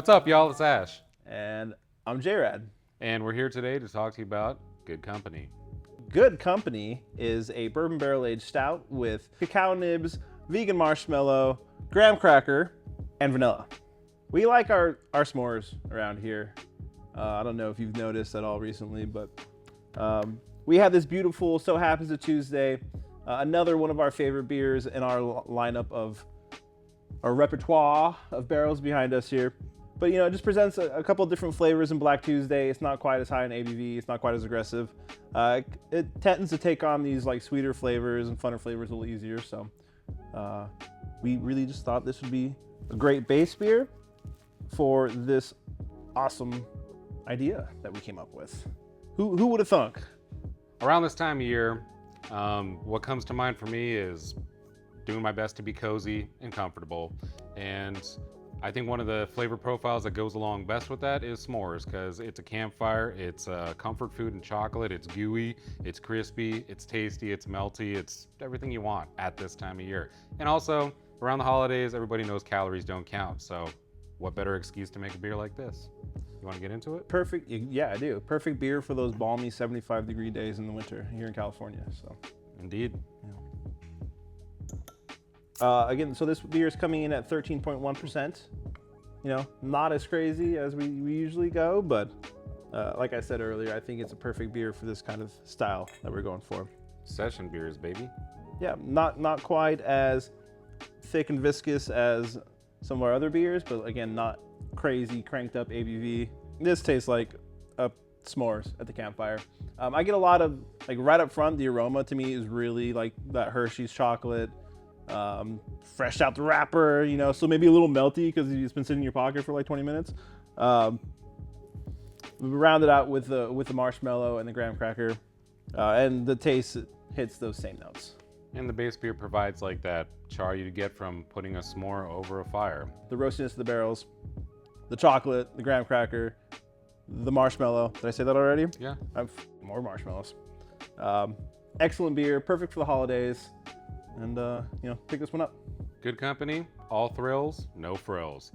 What's up, y'all? It's Ash. And I'm J-Rad. And we're here today to talk to you about Good Company. Good Company is a bourbon barrel-aged stout with cacao nibs, vegan marshmallow, graham cracker, and vanilla. We like our s'mores around here. I don't know if you've noticed at all recently, but we have this beautiful So Happens a Tuesday, another one of our favorite beers in our lineup of our repertoire of barrels behind us here. But it just presents a couple of different flavors in Black Tuesday. It's not quite as high in ABV. It's not quite as aggressive. It tends to take on these like sweeter flavors and funner flavors a little easier. So we really just thought this would be a great base beer for this awesome idea that we came up with. Who would have thunk? Around this time of year, what comes to mind for me is doing my best to be cozy and comfortable. And I think one of the flavor profiles that goes along best with that is s'mores, because it's a campfire, it's a comfort food and chocolate, it's gooey, it's crispy, it's tasty, it's melty, it's everything you want at this time of year. And also, around the holidays, everybody knows calories don't count, so what better excuse to make a beer like this? You want to get into it? Perfect, yeah, I do. Perfect beer for those balmy 75-degree days in the winter here in California. So, indeed. Yeah. Again, so this beer is coming in at 13.1%. Not as crazy as we usually go, but like I said earlier, I think it's a perfect beer for this kind of style that we're going for. Session beers, baby. Yeah, not quite as thick and viscous as some of our other beers, but again, not crazy cranked up ABV. This tastes like a s'mores at the campfire. I get a lot of, like right up front, the aroma to me is really like that Hershey's chocolate. Fresh out the wrapper, so maybe a little melty because it's been sitting in your pocket for like 20 minutes. We round it out with the marshmallow and the graham cracker, and the taste hits those same notes. And the base beer provides like that char you'd get from putting a s'more over a fire. The roastiness of the barrels, the chocolate, the graham cracker, the marshmallow. Did I say that already? Yeah. More marshmallows. Excellent beer, perfect for the holidays. And, pick this one up. Good Company, all thrills, no frills.